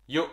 Yo,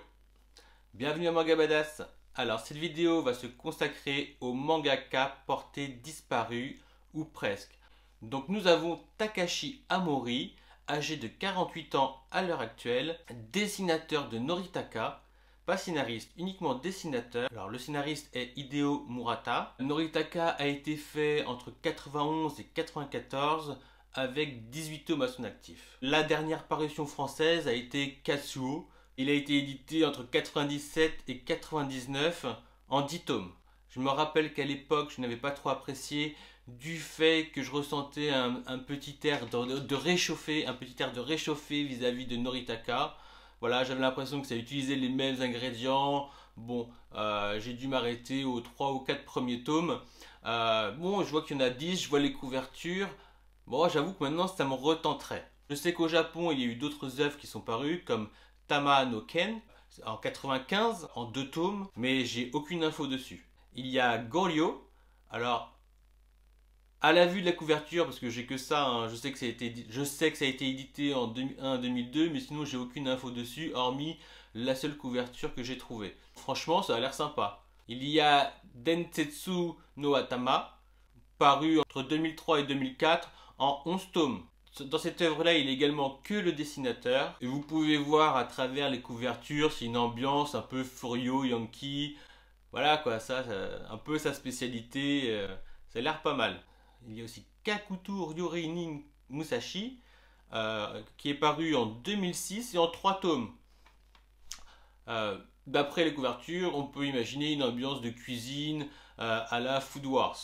bienvenue à Manga Badass. Alors cette vidéo va se consacrer aux mangaka portés disparus ou presque. Donc nous avons Takashi Amori, âgé de 48 ans à l'heure actuelle, dessinateur de Noritaka, pas scénariste, uniquement dessinateur. Alors le scénariste est Hideo Murata. Noritaka a été fait entre 91 et 94 avec 18 tomes à son actif. La dernière parution française a été Katsuo. Il a été édité entre 97 et 99 en 10 tomes. Je me rappelle qu'à l'époque, je n'avais pas trop apprécié du fait que je ressentais un petit air de réchauffer, un petit air de réchauffer vis-à-vis de Noritaka. Voilà, j'avais l'impression que ça utilisait les mêmes ingrédients. Bon, j'ai dû m'arrêter aux 3 ou 4 premiers tomes. Bon, je vois qu'il y en a 10, je vois les couvertures. Bon, j'avoue que maintenant, ça me retenterait. Je sais qu'au Japon, il y a eu d'autres œuvres qui sont parues, comme Tama no Ken, en 95, en 2 tomes, mais j'ai aucune info dessus. Il y a Goryo. Alors, à la vue de la couverture, parce que j'ai que ça, hein, je sais que ça a été édité en 2001-2002, mais sinon j'ai aucune info dessus, hormis la seule couverture que j'ai trouvée. Franchement, ça a l'air sympa. Il y a Densetsu no Atama, paru entre 2003 et 2004 en 11 tomes. Dans cette œuvre-là, il est également que le dessinateur. Et vous pouvez voir à travers les couvertures, c'est une ambiance un peu Furio, Yankee. Voilà quoi, un peu sa spécialité. Ça a l'air pas mal. Il y a aussi Kakuto Ryoreinin Musashi, qui est paru en 2006 et en 3 tomes. D'après les couvertures, on peut imaginer une ambiance de cuisine à la Food Wars.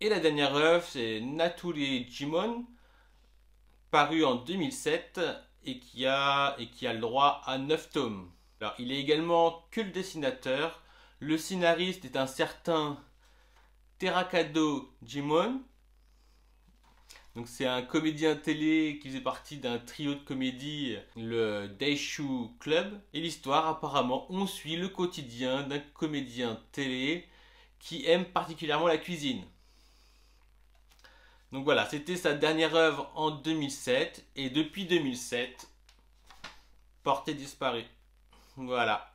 Et la dernière œuvre, c'est Nature Jimon, paru en 2007 et qui a le droit à 9 tomes. Alors, il est également que le dessinateur. Le scénariste est un certain Terakado Jimon. Donc c'est un comédien télé qui faisait partie d'un trio de comédie, le Daishu Club. Et l'histoire, apparemment, on suit le quotidien d'un comédien télé qui aime particulièrement la cuisine. Donc voilà, c'était sa dernière œuvre en 2007. Et depuis 2007, Portée disparue. Voilà.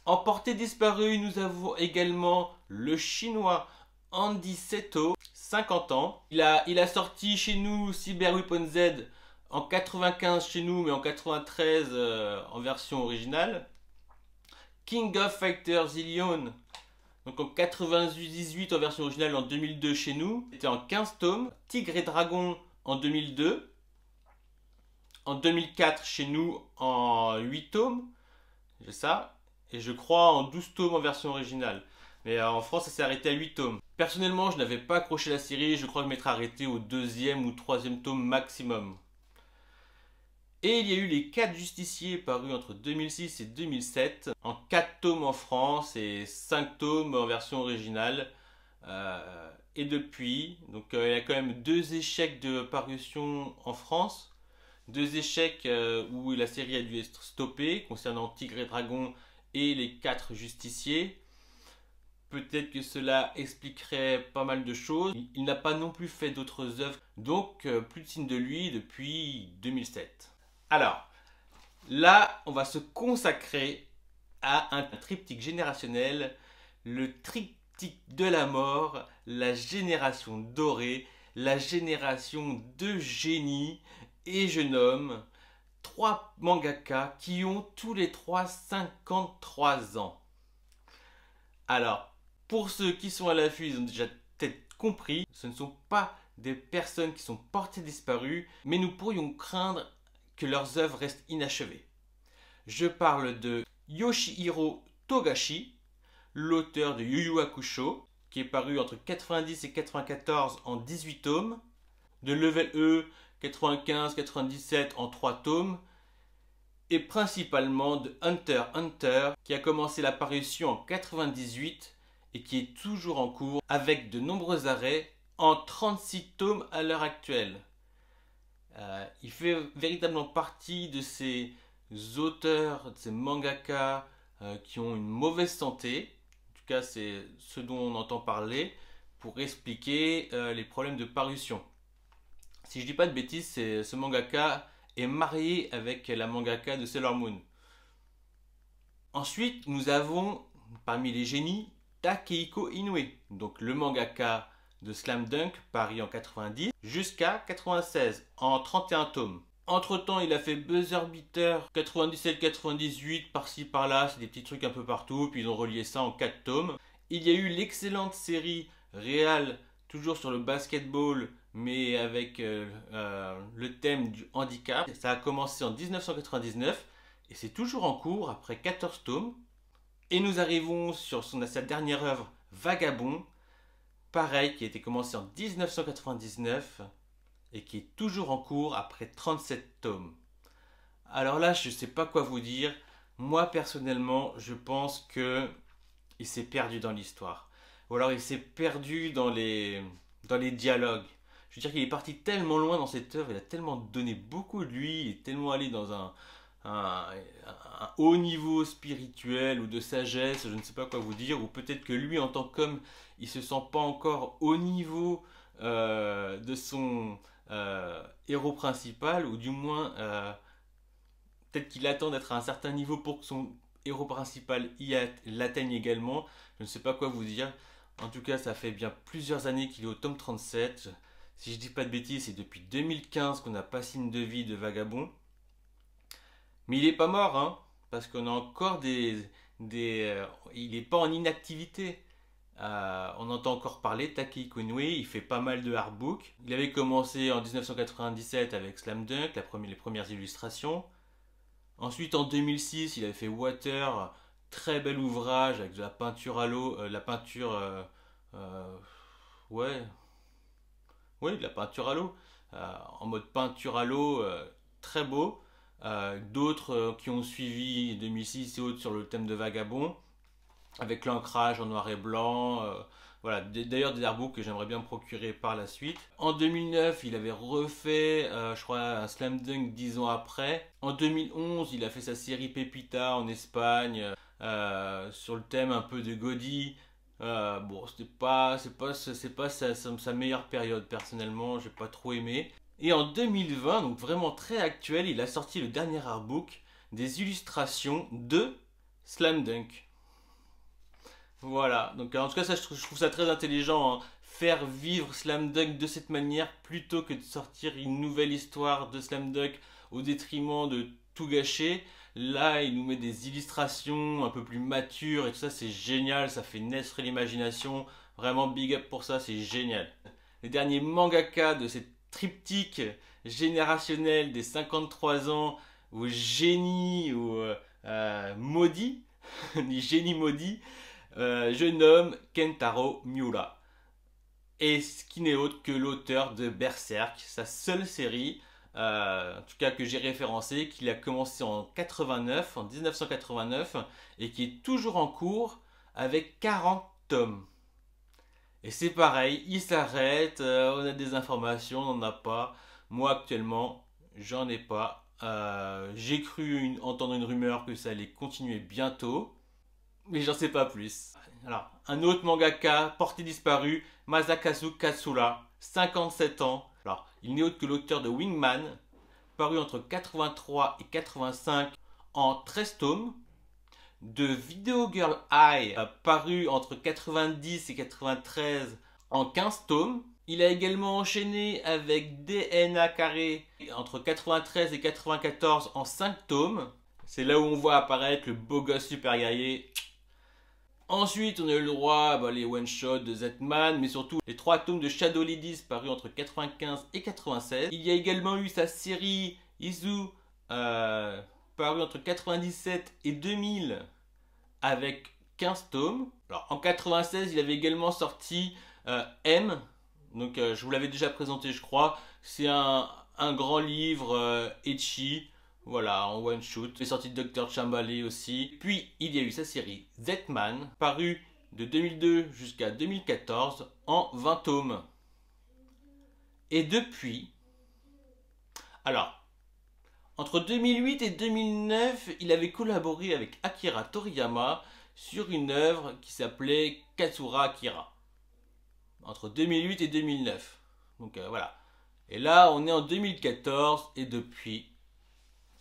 En portée disparue, nous avons également le chinois Andy Seto, 50 ans. Il a sorti chez nous Cyber Weapon Z en 95 chez nous, mais en 93 en version originale. King of Fighters Zillion, donc en 98 en version originale en 2002 chez nous. C'était en 15 tomes. Tigre et Dragon en 2002. En 2004 chez nous en 8 tomes. J'ai ça. Et je crois en 12 tomes en version originale. Mais en France, ça s'est arrêté à 8 tomes. Personnellement, je n'avais pas accroché la série. Je crois que je m'étais arrêté au deuxième ou troisième tome maximum. Et il y a eu les 4 justiciers parus entre 2006 et 2007, en 4 tomes en France et 5 tomes en version originale. Et depuis, donc il y a quand même 2 échecs de parution en France, 2 échecs où la série a dû être stoppée concernant Tigre et Dragon et les 4 justiciers. Peut-être que cela expliquerait pas mal de choses. Il n'a pas non plus fait d'autres œuvres, donc plus de signes de lui depuis 2007. Alors, là, on va se consacrer à un triptyque générationnel, le triptyque de la mort, la génération dorée, la génération de génie, et je nomme 3 mangaka qui ont tous les 3 53 ans. Alors, pour ceux qui sont à l'affût, ils ont déjà peut-être compris, ce ne sont pas des personnes qui sont portées disparues, mais nous pourrions craindre que leurs œuvres restent inachevées. Je parle de Yoshihiro Togashi, l'auteur de Yu Yu Hakusho, qui est paru entre 90 et 94 en 18 tomes, de Level E 95-97 en 3 tomes, et principalement de Hunter x Hunter, qui a commencé la parution en 98 et qui est toujours en cours, avec de nombreux arrêts, en 36 tomes à l'heure actuelle. Il fait véritablement partie de ces auteurs, de ces mangaka qui ont une mauvaise santé. En tout cas, c'est ce dont on entend parler pour expliquer les problèmes de parution. Si je dis pas de bêtises, ce mangaka est marié avec la mangaka de Sailor Moon. Ensuite, nous avons parmi les génies Takehiko Inoue, donc le mangaka de Slam Dunk, paru en 90 jusqu'à 96 en 31 tomes. Entre temps, il a fait Buzzer Beater 97-98 par-ci par-là, c'est des petits trucs un peu partout, puis ils ont relié ça en 4 tomes. Il y a eu l'excellente série Real, toujours sur le basketball, mais avec le thème du handicap. Ça a commencé en 1999 et c'est toujours en cours après 14 tomes. Et nous arrivons sur sa dernière œuvre, Vagabond, pareil, qui a été commencé en 1999 et qui est toujours en cours après 37 tomes. Alors là, je ne sais pas quoi vous dire. Moi, personnellement, je pense que il s'est perdu dans l'histoire. Ou alors il s'est perdu dans les dialogues. Je veux dire qu'il est parti tellement loin dans cette œuvre, il a tellement donné beaucoup de lui, il est tellement allé dans un haut niveau spirituel ou de sagesse, je ne sais pas quoi vous dire, ou peut-être que lui en tant qu'homme, il se sent pas encore au niveau de son héros principal, ou du moins peut-être qu'il attend d'être à un certain niveau pour que son héros principal l'atteigne également. Je ne sais pas quoi vous dire. En tout cas, ça fait bien plusieurs années qu'il est au tome 37. Si je dis pas de bêtises, c'est depuis 2015 qu'on n'a pas signe de vie de Vagabond. Mais il n'est pas mort, hein, parce qu'on a encore il n'est pas en inactivité. On entend encore parler Takehiko Inoue, il fait pas mal de artbook. Il avait commencé en 1997 avec Slam Dunk, les premières illustrations. Ensuite, en 2006, il avait fait Water, très bel ouvrage avec de la peinture à l'eau, ouais, oui, de la peinture à l'eau, en mode peinture à l'eau, très beau. D'autres qui ont suivi 2006 et autres sur le thème de Vagabond, avec l'ancrage en noir et blanc. Voilà, d'ailleurs des artbooks que j'aimerais bien me procurer par la suite. En 2009, il avait refait, je crois, un Slam Dunk 10 ans après. En 2011, il a fait sa série Pepita en Espagne, sur le thème un peu de Gaudi. Bon, c'est pas sa meilleure période personnellement, j'ai pas trop aimé. Et en 2020, donc vraiment très actuel, il a sorti le dernier artbook des illustrations de Slam Dunk. Voilà, donc en tout cas ça, je trouve ça très intelligent, hein. Faire vivre Slam Dunk de cette manière plutôt que de sortir une nouvelle histoire de Slam Dunk au détriment de tout gâcher. Là, il nous met des illustrations un peu plus matures et tout ça, c'est génial, ça fait naître l'imagination. Vraiment big up pour ça, c'est génial. Les derniers mangaka de cette triptyque générationnel des 53 ans au génie ou maudit, les génies maudits, je nomme Kentaro Miura. Et ce qui n'est autre que l'auteur de Berserk, sa seule série, en tout cas que j'ai référencé, qu'il a commencé en 1989, et qui est toujours en cours avec 40 tomes. Et c'est pareil, il s'arrête, on a des informations, on n'en a pas. Moi actuellement, j'en ai pas. J'ai cru entendre une rumeur que ça allait continuer bientôt, mais j'en sais pas plus. Alors, un autre mangaka, porté disparu, Masakazu Katsura, 57 ans. Alors, il n'est autre que l'auteur de Wingman, paru entre 83 et 85 en 13 tomes, de Video Girl Eye, paru entre 90 et 93 en 15 tomes. Il a également enchaîné avec DNA Carré entre 93 et 94 en 5 tomes. C'est là où on voit apparaître le beau gosse super guerrier. Ensuite, on a eu le droit les one-shots de Z-Man, mais surtout les 3 tomes de Shadow Ladies parus entre 95 et 96. Il y a également eu sa série Izu, paru entre 97 et 2000, avec 15 tomes. Alors, en 96, il avait également sorti M, donc je vous l'avais déjà présenté, je crois. C'est un grand livre ecchi. Voilà, en one shoot. Il est sorti de Dr. Chamberlain aussi. Puis, il y a eu sa série Z-Man, parue de 2002 jusqu'à 2014 en 20 tomes. Et depuis... Alors, entre 2008 et 2009, il avait collaboré avec Akira Toriyama sur une œuvre qui s'appelait Katsura Akira. Entre 2008 et 2009. Donc voilà. Et là, on est en 2014 et depuis...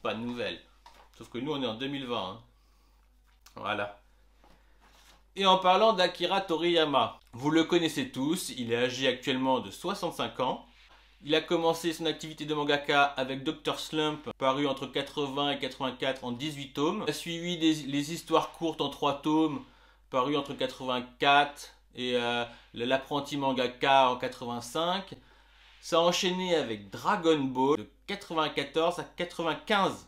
pas de nouvelles. Sauf que nous, on est en 2020. Hein. Voilà. Et en parlant d'Akira Toriyama, vous le connaissez tous, il est âgé actuellement de 65 ans. Il a commencé son activité de mangaka avec Dr. Slump, paru entre 80 et 84 en 18 tomes. Il a suivi les histoires courtes en 3 tomes, paru entre 84 et l'apprenti mangaka en 85. Ça a enchaîné avec Dragon Ball de 94 à 95.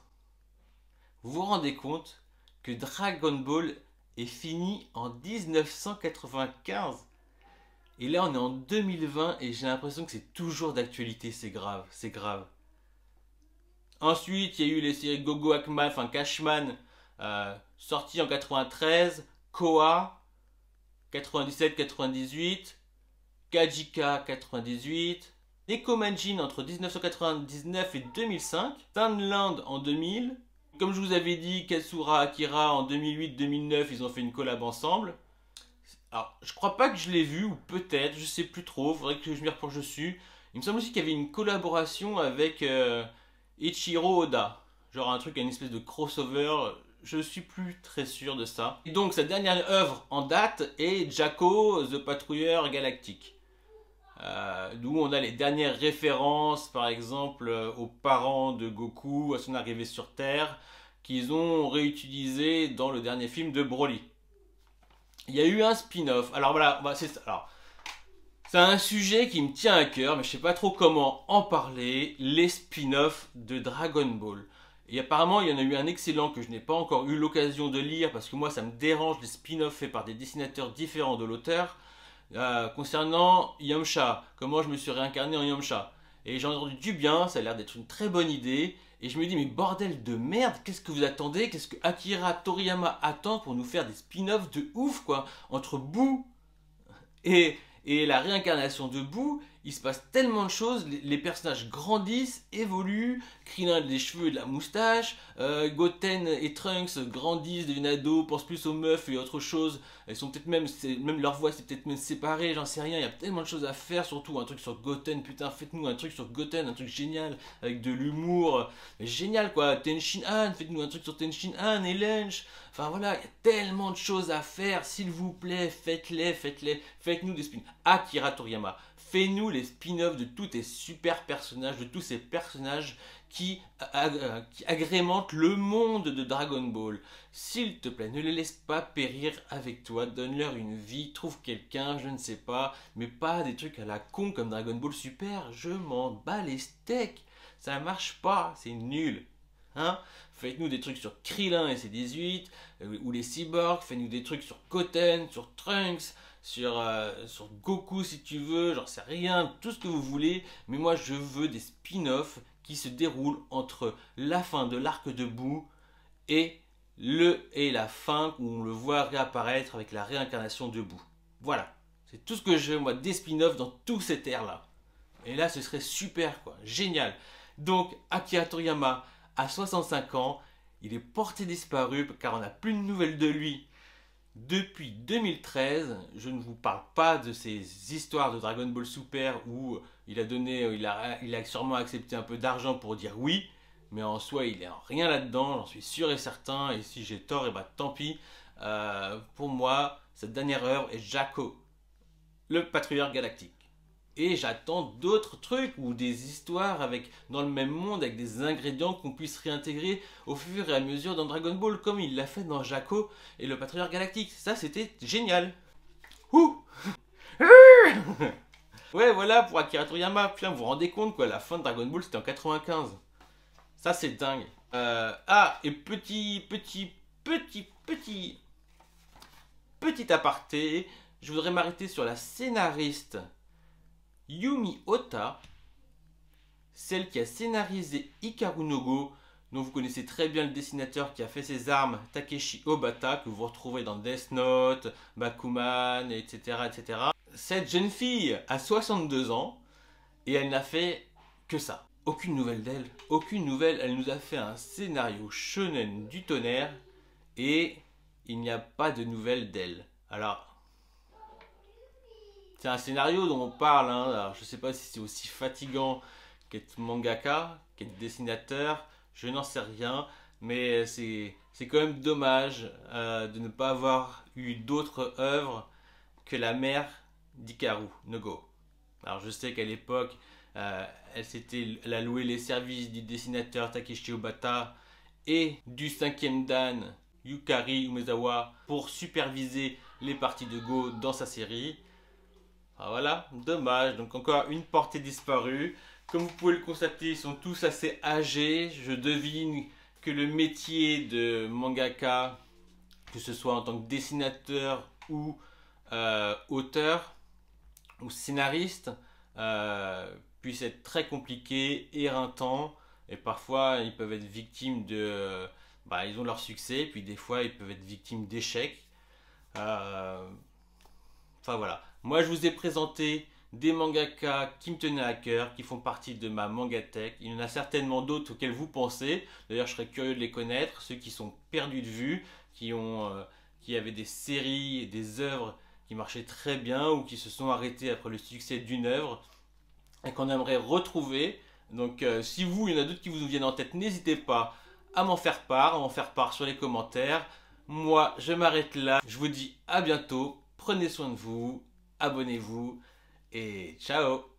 Vous vous rendez compte que Dragon Ball est fini en 1995? Et là on est en 2020 et j'ai l'impression que c'est toujours d'actualité, c'est grave, c'est grave. Ensuite il y a eu les séries Gogo Hackman, enfin Cashman, sorti en 93, Koa 97-98, Kajika 98, Nekomanjin entre 1999 et 2005, Sunland en 2000. Comme je vous avais dit, Katsura Akira en 2008-2009, ils ont fait une collab ensemble. Alors, je crois pas que je l'ai vu, ou peut-être, je sais plus trop, faudrait que je m'y replonge dessus. Il me semble aussi qu'il y avait une collaboration avec Ichiro Oda. Genre un truc, une espèce de crossover, je suis plus très sûr de ça. Et donc, sa dernière œuvre en date est Jaco, The Patrouilleur Galactique. D'où on a les dernières références, par exemple, aux parents de Goku, à son arrivée sur Terre, qu'ils ont réutilisé dans le dernier film de Broly. Il y a eu un spin-off. Alors voilà, c'est un sujet qui me tient à cœur, mais je sais pas trop comment en parler. Les spin-offs de Dragon Ball. Et apparemment, il y en a eu un excellent que je n'ai pas encore eu l'occasion de lire parce que moi, ça me dérange les spin-offs faits par des dessinateurs différents de l'auteur. Concernant Yamcha, comment je me suis réincarné en Yamcha. Et j'en ai entendu du bien, ça a l'air d'être une très bonne idée. Et je me dis, mais bordel de merde, qu'est-ce que vous attendez? Qu'est-ce que Akira Toriyama attend pour nous faire des spin-offs de ouf, quoi? Entre Boo et, et la réincarnation de Boo, il se passe tellement de choses, les personnages grandissent, évoluent, Krillin a des cheveux et de la moustache, Goten et Trunks grandissent, deviennent ados, pensent plus aux meufs et autre chose, elles sont peut-être même leur voix c'est peut-être même séparé, j'en sais rien, il y a tellement de choses à faire, surtout un truc sur Goten, putain faites-nous un truc sur Goten, un truc génial, avec de l'humour, génial quoi, Tenshin Han, faites-nous un truc sur Tenshin Han et Lunch, enfin voilà, il y a tellement de choses à faire, s'il vous plaît, faites-nous des spins. Akira Toriyama, fais-nous les spin-offs de tous tes super personnages, de tous ces personnages qui agrémentent le monde de Dragon Ball. S'il te plaît, ne les laisse pas périr avec toi, donne-leur une vie, trouve quelqu'un, je ne sais pas, mais pas des trucs à la con comme Dragon Ball Super, je m'en bats les steaks, ça marche pas, c'est nul. Hein? Faites-nous des trucs sur Krillin et ses 18, ou les cyborgs, faites-nous des trucs sur Goten, sur Trunks, sur Goku si tu veux, j'en sais rien, tout ce que vous voulez, mais moi je veux des spin-offs qui se déroulent entre la fin de l'arc de Boo et la fin où on le voit réapparaître avec la réincarnation de Boo. Voilà, c'est tout ce que je veux moi, des spin-offs dans tout cet air là. Et là ce serait super quoi, génial. Donc Akira Toriyama à 65 ans, il est porté disparu car on n'a plus de nouvelles de lui depuis 2013. Je ne vous parle pas de ces histoires de Dragon Ball Super où il a sûrement accepté un peu d'argent pour dire oui, mais en soi il est en rien là-dedans, j'en suis sûr et certain, et si j'ai tort, et bah tant pis. Pour moi, cette dernière œuvre est Jaco, le patrouilleur galactique. Et j'attends d'autres trucs ou des histoires dans le même monde avec des ingrédients qu'on puisse réintégrer au fur et à mesure dans Dragon Ball comme il l'a fait dans Jaco et le Patrouilleur Galactique. Ça c'était génial. Ouh. Ouais voilà pour Akira Toriyama. Putain, vous vous rendez compte quoi, la fin de Dragon Ball c'était en 95. Ça c'est dingue. Et petit aparté, je voudrais m'arrêter sur la scénariste Yumi Ota, celle qui a scénarisé Hikaru no Go, dont vous connaissez très bien le dessinateur qui a fait ses armes, Takeshi Obata, que vous retrouvez dans Death Note, Bakuman, etc., etc. Cette jeune fille a 62 ans et elle n'a fait que ça. Aucune nouvelle d'elle, aucune nouvelle. Elle nous a fait un scénario shonen du tonnerre et il n'y a pas de nouvelles d'elle. Alors, c'est un scénario dont on parle, hein. Alors, je ne sais pas si c'est aussi fatigant qu'être mangaka, qu'être dessinateur, je n'en sais rien. Mais c'est quand même dommage de ne pas avoir eu d'autres œuvres que La mère d'Hikaru no Go. Alors je sais qu'à l'époque, elle a loué les services du dessinateur Takeshi Obata et du cinquième dan Yukari Umezawa pour superviser les parties de Go dans sa série. Ah, voilà, dommage. Donc encore une portée disparue. Comme vous pouvez le constater, ils sont tous assez âgés. Je devine que le métier de mangaka, que ce soit en tant que dessinateur ou auteur ou scénariste, puisse être très compliqué, éreintant. Et parfois, ils peuvent être victimes de... ils ont leur succès, puis des fois, ils peuvent être victimes d'échecs. Enfin voilà. Moi, je vous ai présenté des mangaka qui me tenaient à cœur, qui font partie de ma mangatech. Il y en a certainement d'autres auxquels vous pensez. D'ailleurs, je serais curieux de les connaître. Ceux qui sont perdus de vue, qui avaient des séries et des œuvres qui marchaient très bien ou qui se sont arrêtés après le succès d'une œuvre et qu'on aimerait retrouver. Donc, si vous, il y en a d'autres qui vous viennent en tête, n'hésitez pas à m'en faire part sur les commentaires. Moi, je m'arrête là. Je vous dis à bientôt. Prenez soin de vous, abonnez-vous et ciao!